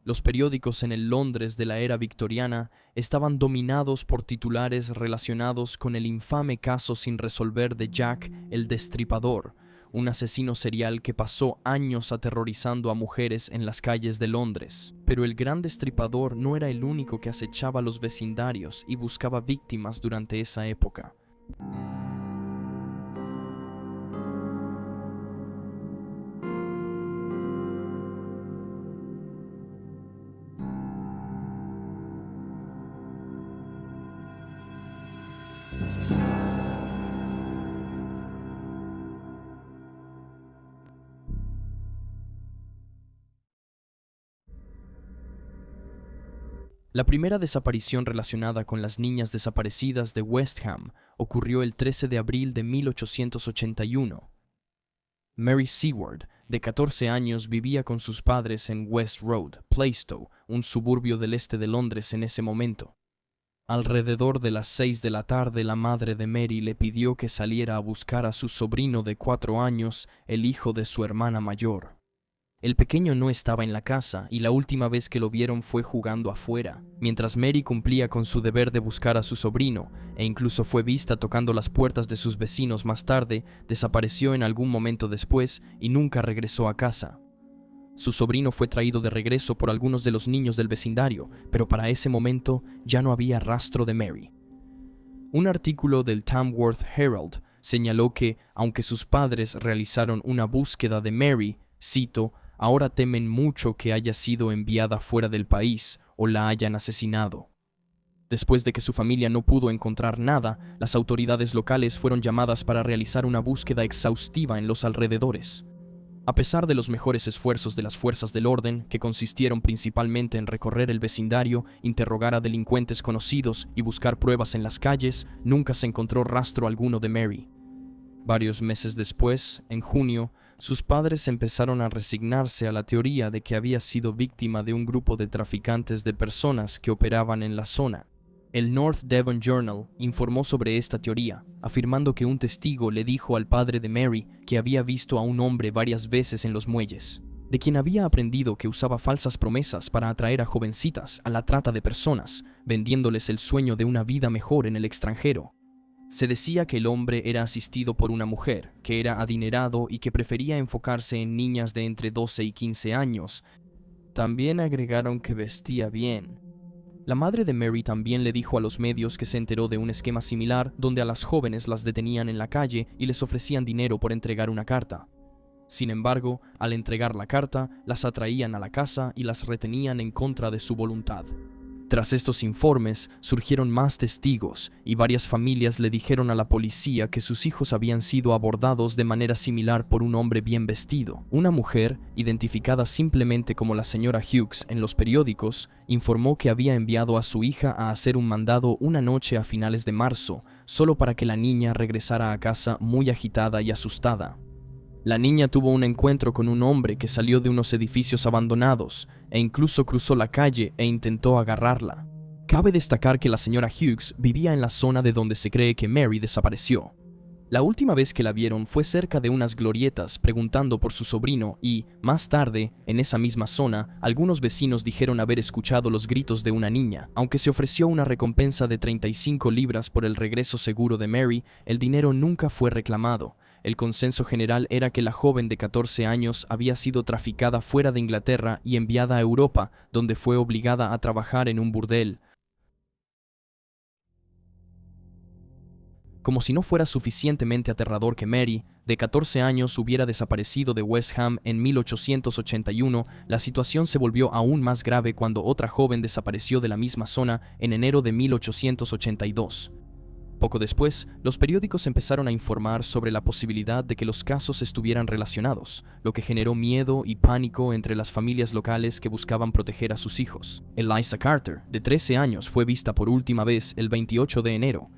Los periódicos en el Londres de la era victoriana estaban dominados por titulares relacionados con el infame caso sin resolver de Jack el Destripador, un asesino serial que pasó años aterrorizando a mujeres en las calles de Londres. Pero el gran destripador no era el único que acechaba los vecindarios y buscaba víctimas durante esa época. La primera desaparición relacionada con las niñas desaparecidas de West Ham ocurrió el 13 de abril de 1881. Mary Seward, de 14 años, vivía con sus padres en West Road, Plaistow, un suburbio del este de Londres en ese momento. Alrededor de las 6 de la tarde, la madre de Mary le pidió que saliera a buscar a su sobrino de 4 años, el hijo de su hermana mayor. El pequeño no estaba en la casa y la última vez que lo vieron fue jugando afuera, mientras Mary cumplía con su deber de buscar a su sobrino, e incluso fue vista tocando las puertas de sus vecinos más tarde. Desapareció en algún momento después y nunca regresó a casa. Su sobrino fue traído de regreso por algunos de los niños del vecindario, pero para ese momento ya no había rastro de Mary. Un artículo del Tamworth Herald señaló que, aunque sus padres realizaron una búsqueda de Mary, cito, ahora temen mucho que haya sido enviada fuera del país o la hayan asesinado. Después de que su familia no pudo encontrar nada, las autoridades locales fueron llamadas para realizar una búsqueda exhaustiva en los alrededores. A pesar de los mejores esfuerzos de las fuerzas del orden, que consistieron principalmente en recorrer el vecindario, interrogar a delincuentes conocidos y buscar pruebas en las calles, nunca se encontró rastro alguno de Mary. Varios meses después, en junio, sus padres empezaron a resignarse a la teoría de que había sido víctima de un grupo de traficantes de personas que operaban en la zona. El North Devon Journal informó sobre esta teoría, afirmando que un testigo le dijo al padre de Mary que había visto a un hombre varias veces en los muelles, de quien había aprendido que usaba falsas promesas para atraer a jovencitas a la trata de personas, vendiéndoles el sueño de una vida mejor en el extranjero. Se decía que el hombre era asistido por una mujer, que era adinerado y que prefería enfocarse en niñas de entre 12 y 15 años. También agregaron que vestía bien. La madre de Mary también le dijo a los medios que se enteró de un esquema similar donde a las jóvenes las detenían en la calle y les ofrecían dinero por entregar una carta. Sin embargo, al entregar la carta, las atraían a la casa y las retenían en contra de su voluntad. Tras estos informes, surgieron más testigos y varias familias le dijeron a la policía que sus hijos habían sido abordados de manera similar por un hombre bien vestido. Una mujer, identificada simplemente como la señora Hughes en los periódicos, informó que había enviado a su hija a hacer un mandado una noche a finales de marzo, solo para que la niña regresara a casa muy agitada y asustada. La niña tuvo un encuentro con un hombre que salió de unos edificios abandonados e incluso cruzó la calle e intentó agarrarla. Cabe destacar que la señora Hughes vivía en la zona de donde se cree que Mary desapareció. La última vez que la vieron fue cerca de unas glorietas preguntando por su sobrino y, más tarde, en esa misma zona, algunos vecinos dijeron haber escuchado los gritos de una niña. Aunque se ofreció una recompensa de 35 libras por el regreso seguro de Mary, el dinero nunca fue reclamado. El consenso general era que la joven de 14 años había sido traficada fuera de Inglaterra y enviada a Europa, donde fue obligada a trabajar en un burdel. Como si no fuera suficientemente aterrador que Mary, de 14 años, hubiera desaparecido de West Ham en 1881, la situación se volvió aún más grave cuando otra joven desapareció de la misma zona en enero de 1882. Poco después, los periódicos empezaron a informar sobre la posibilidad de que los casos estuvieran relacionados, lo que generó miedo y pánico entre las familias locales que buscaban proteger a sus hijos. Eliza Carter, de 13 años, fue vista por última vez el 28 de enero.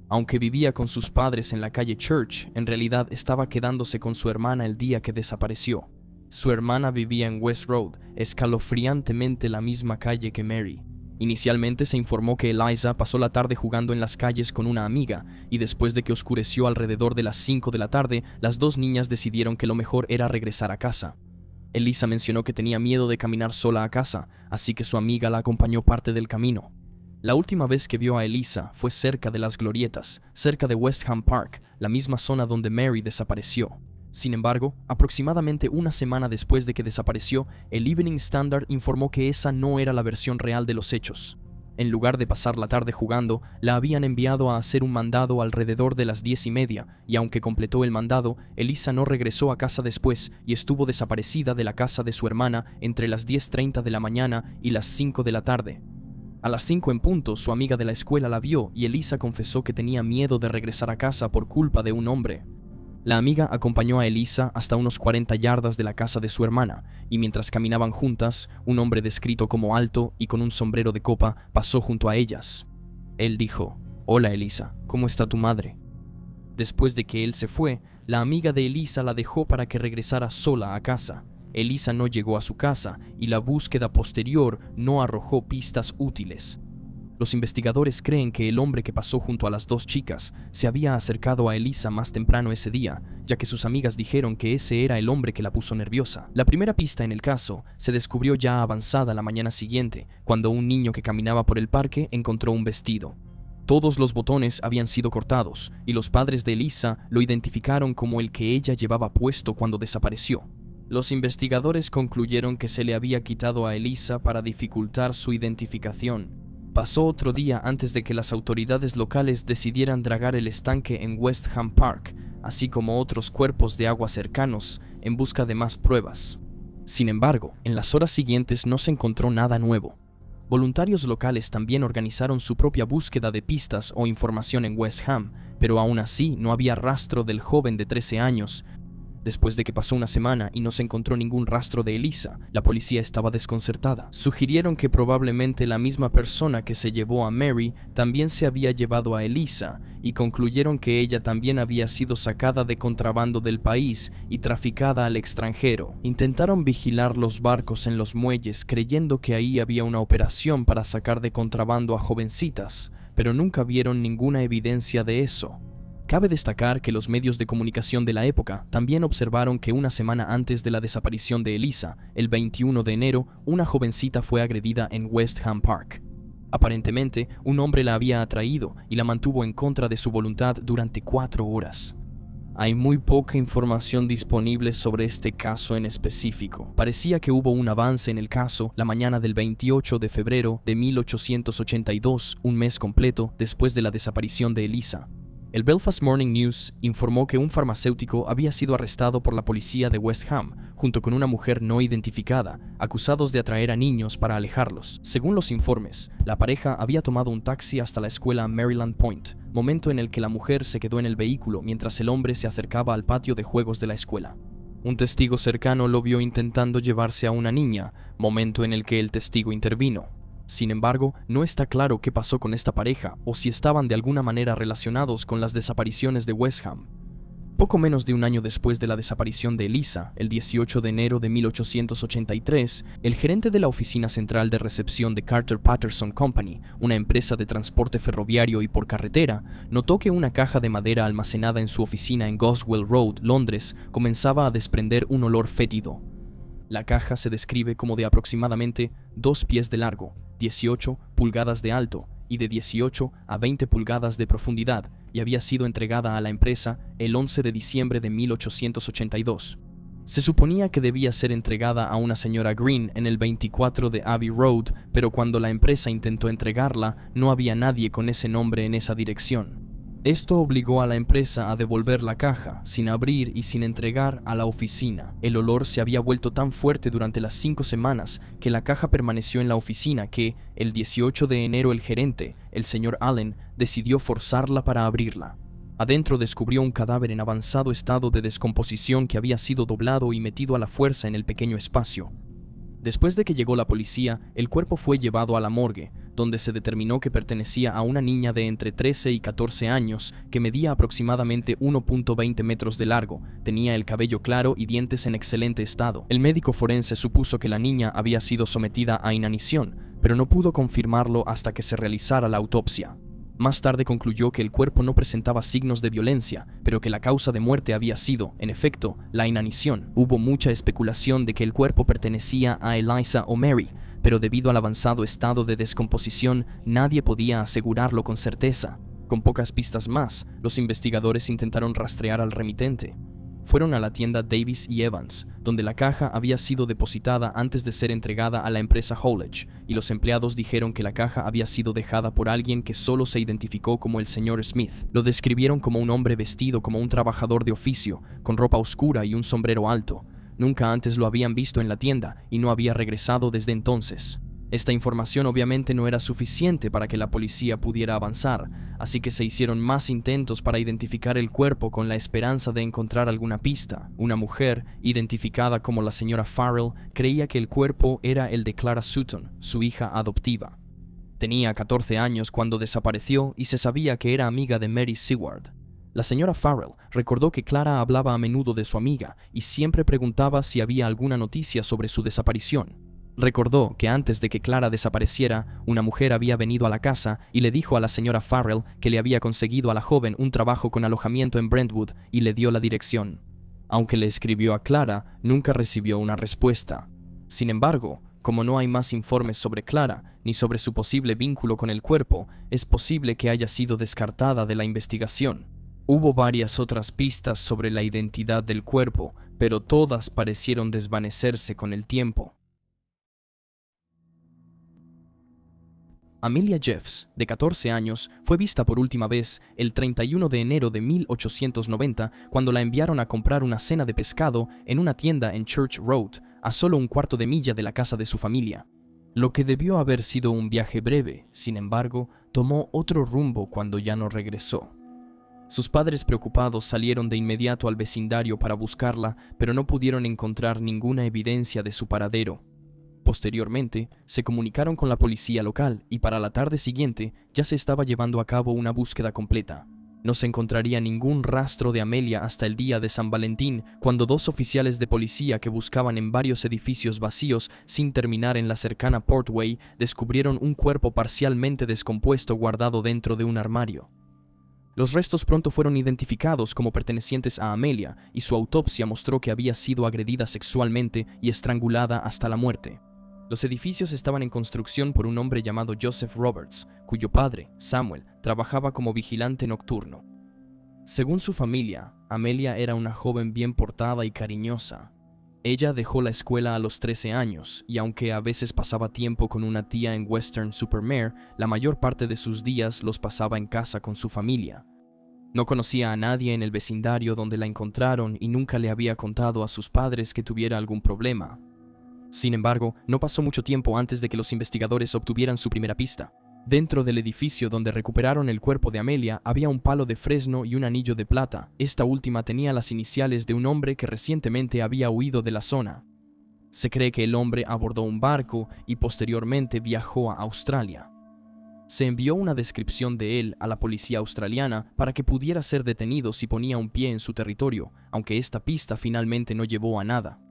Aunque vivía con sus padres en la calle Church, en realidad estaba quedándose con su hermana el día que desapareció. Su hermana vivía en West Road, escalofriantemente la misma calle que Mary. Inicialmente se informó que Eliza pasó la tarde jugando en las calles con una amiga, y después de que oscureció alrededor de las 5 de la tarde, las dos niñas decidieron que lo mejor era regresar a casa. Elisa mencionó que tenía miedo de caminar sola a casa, así que su amiga la acompañó parte del camino. La última vez que vio a Elisa fue cerca de las glorietas, cerca de West Ham Park, la misma zona donde Mary desapareció. Sin embargo, aproximadamente una semana después de que desapareció, el Evening Standard informó que esa no era la versión real de los hechos. En lugar de pasar la tarde jugando, la habían enviado a hacer un mandado alrededor de las 10:30, y aunque completó el mandado, Elisa no regresó a casa después y estuvo desaparecida de la casa de su hermana entre las 10:30 de la mañana y las 5 de la tarde. A las 5 en punto, su amiga de la escuela la vio y Elisa confesó que tenía miedo de regresar a casa por culpa de un hombre. La amiga acompañó a Elisa hasta unos 40 yardas de la casa de su hermana, y mientras caminaban juntas, un hombre descrito como alto y con un sombrero de copa pasó junto a ellas. Él dijo: «Hola Elisa, ¿cómo está tu madre?». Después de que él se fue, la amiga de Elisa la dejó para que regresara sola a casa. Elisa no llegó a su casa y la búsqueda posterior no arrojó pistas útiles. Los investigadores creen que el hombre que pasó junto a las dos chicas se había acercado a Elisa más temprano ese día, ya que sus amigas dijeron que ese era el hombre que la puso nerviosa. La primera pista en el caso se descubrió ya avanzada la mañana siguiente, cuando un niño que caminaba por el parque encontró un vestido. Todos los botones habían sido cortados, y los padres de Elisa lo identificaron como el que ella llevaba puesto cuando desapareció. Los investigadores concluyeron que se le había quitado a Elisa para dificultar su identificación. Pasó otro día antes de que las autoridades locales decidieran dragar el estanque en West Ham Park, así como otros cuerpos de agua cercanos, en busca de más pruebas. Sin embargo, en las horas siguientes no se encontró nada nuevo. Voluntarios locales también organizaron su propia búsqueda de pistas o información en West Ham, pero aún así no había rastro del joven de 13 años. Después de que pasó una semana y no se encontró ningún rastro de Elisa, la policía estaba desconcertada. Sugirieron que probablemente la misma persona que se llevó a Mary también se había llevado a Elisa, y concluyeron que ella también había sido sacada de contrabando del país y traficada al extranjero. Intentaron vigilar los barcos en los muelles creyendo que ahí había una operación para sacar de contrabando a jovencitas, pero nunca vieron ninguna evidencia de eso. Cabe destacar que los medios de comunicación de la época también observaron que una semana antes de la desaparición de Elisa, el 21 de enero, una jovencita fue agredida en West Ham Park. Aparentemente, un hombre la había atraído y la mantuvo en contra de su voluntad durante 4 horas. Hay muy poca información disponible sobre este caso en específico. Parecía que hubo un avance en el caso la mañana del 28 de febrero de 1882, un mes completo después de la desaparición de Elisa. El Belfast Morning News informó que un farmacéutico había sido arrestado por la policía de West Ham, junto con una mujer no identificada, acusados de atraer a niños para alejarlos. Según los informes, la pareja había tomado un taxi hasta la escuela Maryland Point, momento en el que la mujer se quedó en el vehículo mientras el hombre se acercaba al patio de juegos de la escuela. Un testigo cercano lo vio intentando llevarse a una niña, momento en el que el testigo intervino. Sin embargo, no está claro qué pasó con esta pareja o si estaban de alguna manera relacionados con las desapariciones de West Ham. Poco menos de un año después de la desaparición de Elisa, el 18 de enero de 1883, el gerente de la oficina central de recepción de Carter Patterson Company, una empresa de transporte ferroviario y por carretera, notó que una caja de madera almacenada en su oficina en Goswell Road, Londres, comenzaba a desprender un olor fétido. La caja se describe como de aproximadamente 2 pies de largo, 18 pulgadas de alto y de 18 a 20 pulgadas de profundidad, y había sido entregada a la empresa el 11 de diciembre de 1882. Se suponía que debía ser entregada a una señora Green en el 24 de Abbey Road, pero cuando la empresa intentó entregarla, no había nadie con ese nombre en esa dirección. Esto obligó a la empresa a devolver la caja, sin abrir y sin entregar, a la oficina. El olor se había vuelto tan fuerte durante las 5 semanas que la caja permaneció en la oficina que, el 18 de enero, el gerente, el señor Allen, decidió forzarla para abrirla. Adentro descubrió un cadáver en avanzado estado de descomposición que había sido doblado y metido a la fuerza en el pequeño espacio. Después de que llegó la policía, el cuerpo fue llevado a la morgue, donde se determinó que pertenecía a una niña de entre 13 y 14 años que medía aproximadamente 1.20 metros de largo, tenía el cabello claro y dientes en excelente estado. El médico forense supuso que la niña había sido sometida a inanición, pero no pudo confirmarlo hasta que se realizara la autopsia. Más tarde concluyó que el cuerpo no presentaba signos de violencia, pero que la causa de muerte había sido, en efecto, la inanición. Hubo mucha especulación de que el cuerpo pertenecía a Eliza o Mary, pero debido al avanzado estado de descomposición, nadie podía asegurarlo con certeza. Con pocas pistas más, los investigadores intentaron rastrear al remitente. Fueron a la tienda Davis y Evans, donde la caja había sido depositada antes de ser entregada a la empresa Hollage, y los empleados dijeron que la caja había sido dejada por alguien que solo se identificó como el señor Smith. Lo describieron como un hombre vestido como un trabajador de oficio, con ropa oscura y un sombrero alto. Nunca antes lo habían visto en la tienda y no había regresado desde entonces. Esta información obviamente no era suficiente para que la policía pudiera avanzar, así que se hicieron más intentos para identificar el cuerpo con la esperanza de encontrar alguna pista. Una mujer, identificada como la señora Farrell, creía que el cuerpo era el de Clara Sutton, su hija adoptiva. Tenía 14 años cuando desapareció y se sabía que era amiga de Mary Seward. La señora Farrell recordó que Clara hablaba a menudo de su amiga y siempre preguntaba si había alguna noticia sobre su desaparición. Recordó que antes de que Clara desapareciera, una mujer había venido a la casa y le dijo a la señora Farrell que le había conseguido a la joven un trabajo con alojamiento en Brentwood y le dio la dirección. Aunque le escribió a Clara, nunca recibió una respuesta. Sin embargo, como no hay más informes sobre Clara ni sobre su posible vínculo con el cuerpo, es posible que haya sido descartada de la investigación. Hubo varias otras pistas sobre la identidad del cuerpo, pero todas parecieron desvanecerse con el tiempo. Amelia Jeffs, de 14 años, fue vista por última vez el 31 de enero de 1890 cuando la enviaron a comprar una cena de pescado en una tienda en Church Road, a solo un cuarto de milla de la casa de su familia. Lo que debió haber sido un viaje breve, sin embargo, tomó otro rumbo cuando ya no regresó. Sus padres preocupados salieron de inmediato al vecindario para buscarla, pero no pudieron encontrar ninguna evidencia de su paradero. Posteriormente, se comunicaron con la policía local y para la tarde siguiente ya se estaba llevando a cabo una búsqueda completa. No se encontraría ningún rastro de Amelia hasta el día de San Valentín, cuando dos oficiales de policía que buscaban en varios edificios vacíos sin terminar en la cercana Portway descubrieron un cuerpo parcialmente descompuesto guardado dentro de un armario. Los restos pronto fueron identificados como pertenecientes a Amelia y su autopsia mostró que había sido agredida sexualmente y estrangulada hasta la muerte. Los edificios estaban en construcción por un hombre llamado Joseph Roberts, cuyo padre, Samuel, trabajaba como vigilante nocturno. Según su familia, Amelia era una joven bien portada y cariñosa. Ella dejó la escuela a los 13 años y aunque a veces pasaba tiempo con una tía en Western-super-Mare, la mayor parte de sus días los pasaba en casa con su familia. No conocía a nadie en el vecindario donde la encontraron y nunca le había contado a sus padres que tuviera algún problema. Sin embargo, no pasó mucho tiempo antes de que los investigadores obtuvieran su primera pista. Dentro del edificio donde recuperaron el cuerpo de Amelia había un palo de fresno y un anillo de plata. Esta última tenía las iniciales de un hombre que recientemente había huido de la zona. Se cree que el hombre abordó un barco y posteriormente viajó a Australia. Se envió una descripción de él a la policía australiana para que pudiera ser detenido si ponía un pie en su territorio, aunque esta pista finalmente no llevó a nada.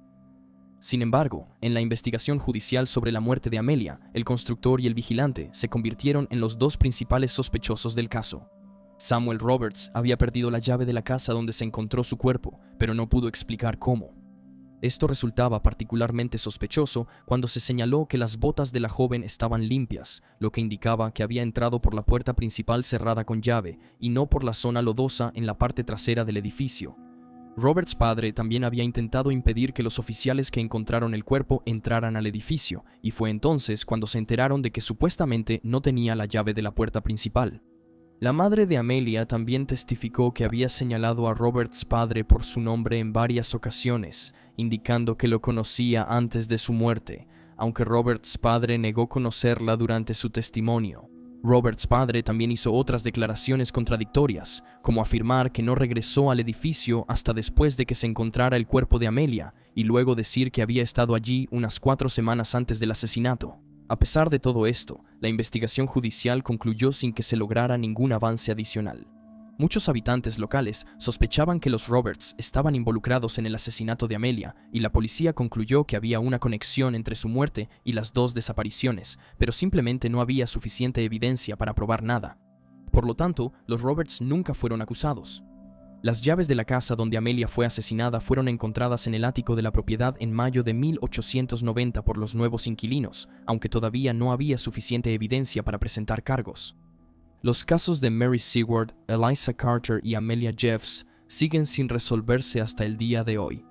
Sin embargo, en la investigación judicial sobre la muerte de Amelia, el constructor y el vigilante se convirtieron en los dos principales sospechosos del caso. Samuel Roberts había perdido la llave de la casa donde se encontró su cuerpo, pero no pudo explicar cómo. Esto resultaba particularmente sospechoso cuando se señaló que las botas de la joven estaban limpias, lo que indicaba que había entrado por la puerta principal cerrada con llave y no por la zona lodosa en la parte trasera del edificio. Roberts' padre también había intentado impedir que los oficiales que encontraron el cuerpo entraran al edificio, y fue entonces cuando se enteraron de que supuestamente no tenía la llave de la puerta principal. La madre de Amelia también testificó que había señalado a Roberts' padre por su nombre en varias ocasiones, indicando que lo conocía antes de su muerte, aunque Roberts' padre negó conocerla durante su testimonio. Roberts' padre también hizo otras declaraciones contradictorias, como afirmar que no regresó al edificio hasta después de que se encontrara el cuerpo de Amelia, y luego decir que había estado allí unas 4 semanas antes del asesinato. A pesar de todo esto, la investigación judicial concluyó sin que se lograra ningún avance adicional. Muchos habitantes locales sospechaban que los Roberts estaban involucrados en el asesinato de Amelia y la policía concluyó que había una conexión entre su muerte y las dos desapariciones, pero simplemente no había suficiente evidencia para probar nada. Por lo tanto, los Roberts nunca fueron acusados. Las llaves de la casa donde Amelia fue asesinada fueron encontradas en el ático de la propiedad en mayo de 1890 por los nuevos inquilinos, aunque todavía no había suficiente evidencia para presentar cargos. Los casos de Mary Seward, Eliza Carter y Amelia Jeffs siguen sin resolverse hasta el día de hoy.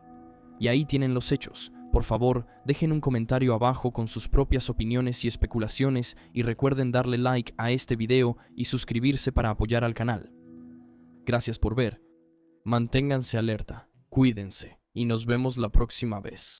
Y ahí tienen los hechos. Por favor, dejen un comentario abajo con sus propias opiniones y especulaciones y recuerden darle like a este video y suscribirse para apoyar al canal. Gracias por ver. Manténganse alerta, cuídense y nos vemos la próxima vez.